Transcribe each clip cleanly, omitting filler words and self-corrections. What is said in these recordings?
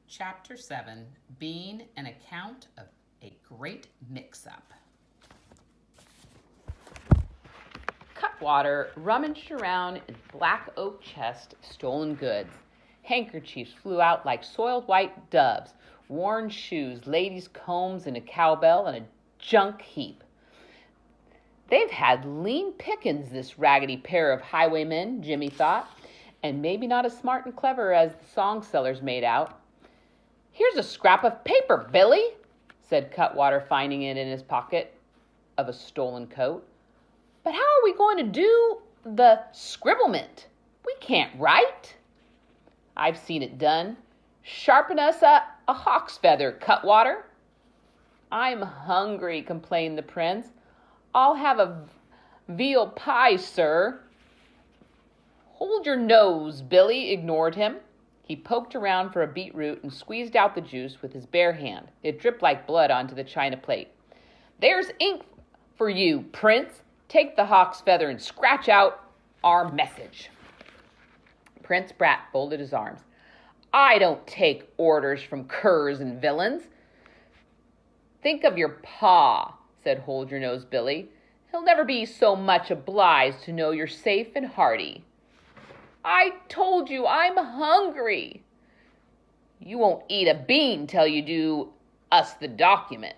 Chapter 7, Being an Account of a Great Mix-Up. Cutwater rummaged around in black oak chest of stolen goods. Handkerchiefs flew out like soiled white doves, worn shoes, ladies' combs, and a cowbell, and a junk heap. They've had lean pickings, this raggedy pair of highwaymen, Jimmy thought, and maybe not as smart and clever as the song sellers made out. "Here's a scrap of paper, Billy," said Cutwater, finding it in his pocket of a stolen coat. "But how are we going to do the scribblement? We can't write." "I've seen it done. Sharpen us a hawk's feather, Cutwater." "I'm hungry," complained the prince. "I'll have a veal pie, sir." "Hold your nose," Billy ignored him. He poked around for a beetroot and squeezed out the juice with his bare hand. It dripped like blood onto the china plate. "There's ink for you, Prince. Take the hawk's feather and scratch out our message." Prince Brat folded his arms. "I don't take orders from curs and villains." "Think of your pa," said Hold Your Nose Billy. "He'll never be so much obliged to know you're safe and hearty." "I told you I'm hungry." "You won't eat a bean till you do us the document."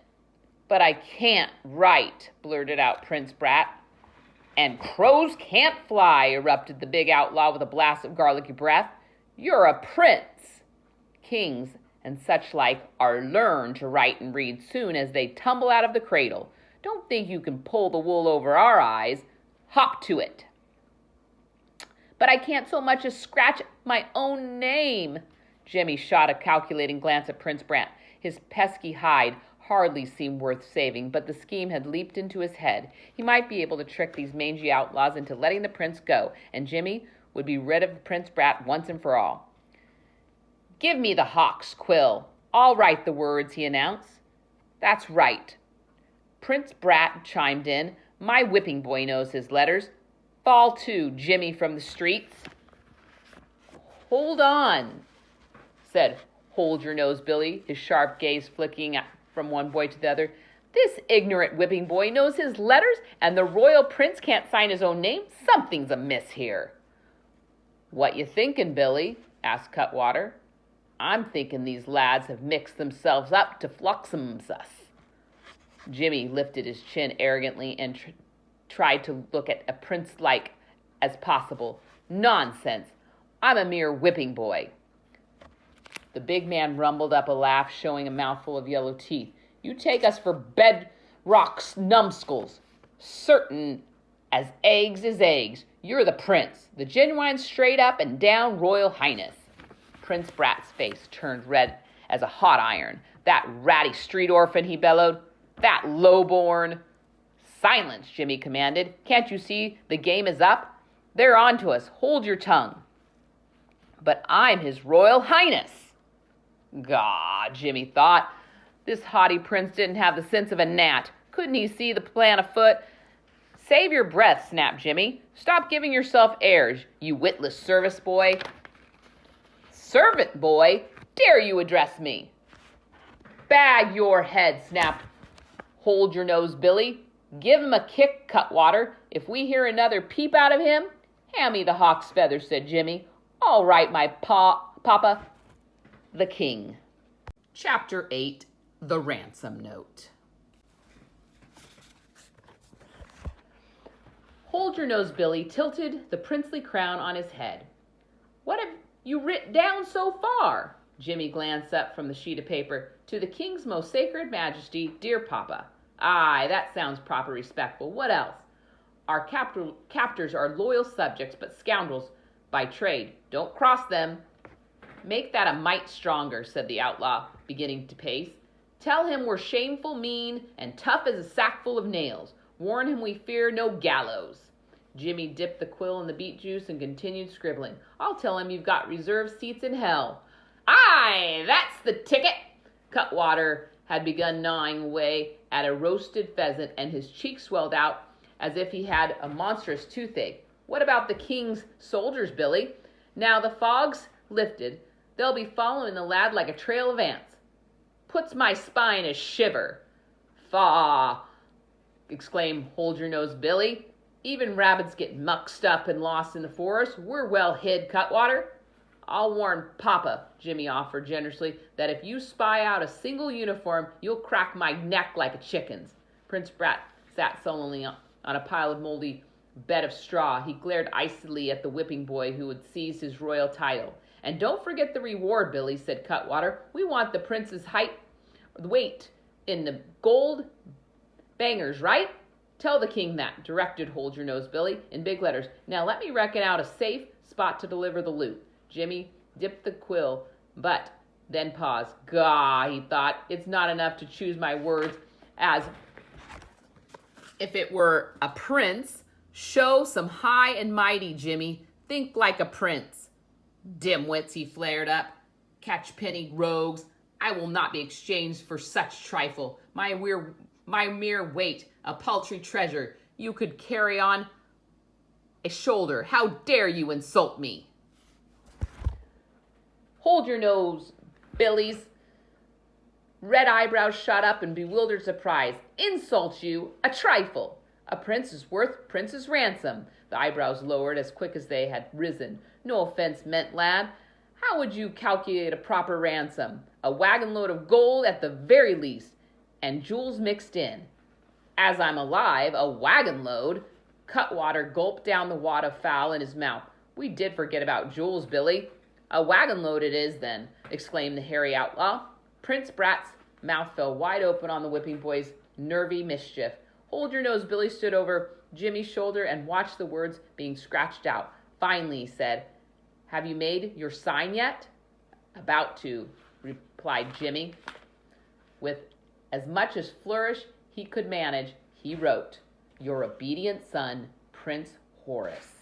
"But I can't write," blurted out Prince Brat. "And crows can't fly," erupted the big outlaw with a blast of garlicky breath. "You're a prince." "Kings and such like are learned to write and read soon as they tumble out of the cradle. Don't think you can pull the wool over our eyes. Hop to it." "But I can't so much as scratch my own name." Jimmy shot a calculating glance at Prince Brat. His pesky hide hardly seemed worth saving, but the scheme had leaped into his head. He might be able to trick these mangy outlaws into letting the prince go, and Jimmy would be rid of Prince Brat once and for all. "Give me the hawk's quill. I'll write the words," he announced. "That's right." Prince Brat chimed in. "My whipping boy knows his letters. Fall to, Jimmy from the streets." "Hold on," said Hold Your Nose Billy, his sharp gaze flicking from one boy to the other. "This ignorant whipping boy knows his letters, and the royal prince can't sign his own name? Something's amiss here." "What you thinking, Billy?" asked Cutwater. "I'm thinking these lads have mixed themselves up to fluxums us." Jimmy lifted his chin arrogantly and tried to look at a prince-like as possible. "Nonsense. I'm a mere whipping boy." The big man rumbled up a laugh, showing a mouthful of yellow teeth. "You take us for bedrock numbskulls. Certain as eggs is eggs. You're the prince, the genuine straight up and down royal highness." Prince Brat's face turned red as a hot iron. "That ratty street orphan," he bellowed. "That lowborn." "Silence," Jimmy commanded. "Can't you see the game is up? They're on to us. Hold your tongue." "But I'm his royal highness." "Gaw," Jimmy thought. This haughty prince didn't have the sense of a gnat. Couldn't he see the plan afoot? "Save your breath," snapped Jimmy. "Stop giving yourself airs, you witless service boy." "Servant boy? Dare you address me?" "Bag your head," snapped Hold Your Nose Billy. "Give him a kick, Cutwater. If we hear another peep out of him—" "Hand me the hawk's feather," said Jimmy. "All right, my papa, the king." Chapter 8, The Ransom Note. Hold Your Nose Billy tilted the princely crown on his head. "What have you writ down so far?" Jimmy glanced up from the sheet of paper. "To the king's most sacred majesty, dear papa." "Aye, that sounds proper respectful. What else?" "Our captors are loyal subjects, but scoundrels by trade. Don't cross them." "Make that a mite stronger," said the outlaw, beginning to pace. "Tell him we're shameful, mean, and tough as a sackful of nails. Warn him we fear no gallows." Jimmy dipped the quill in the beet juice and continued scribbling. "I'll tell him you've got reserved seats in hell." "Aye, that's the ticket." Cutwater had begun gnawing away at a roasted pheasant, and his cheeks swelled out as if he had a monstrous toothache. "What about the king's soldiers, Billy?" Now the fogs lifted. They'll be following the lad like a trail of ants. Puts my spine a shiver. Faugh! Exclaimed Hold-Your-Nose Billy. Even rabbits get mucked up and lost in the forest. We're well hid, Cutwater. I'll warn Papa, Jimmy offered generously, that if you spy out a single uniform, you'll crack my neck like a chicken's. Prince Brat sat sullenly on a pile of moldy bed of straw. He glared icily at the whipping boy who had seized his royal title. And don't forget the reward, Billy, said Cutwater. We want the prince's weight in the gold bangers, right? Tell the king that, directed Hold-Your-Nose Billy in big letters. Now let me reckon out a safe spot to deliver the loot. Jimmy dipped the quill, but then paused. Gah, he thought, it's not enough to choose my words as if it were a prince. Show some high and mighty, Jimmy. Think like a prince. Dimwits, he flared up. Catchpenny rogues. I will not be exchanged for such trifle. My mere weight, a paltry treasure. You could carry on a shoulder. How dare you insult me? Hold your nose, Billy's red eyebrows shot up in bewildered surprise. Insult you? A trifle. A prince is worth prince's ransom. The eyebrows lowered as quick as they had risen. No offense meant, lad. How would you calculate a proper ransom? A wagon load of gold at the very least, and jewels mixed in. As I'm alive, a wagon load? Cutwater gulped down the wad of fowl in his mouth. We did forget about jewels, Billy. A wagon load it is, then, exclaimed the hairy outlaw. Prince Brat's mouth fell wide open on the whipping boy's nervy mischief. Hold-Your-Nose Billy stood over Jimmy's shoulder and watched the words being scratched out. Finally, he said, Have you made your sign yet? About to, replied Jimmy. With as much as flourish he could manage, he wrote, Your obedient son, Prince Horace.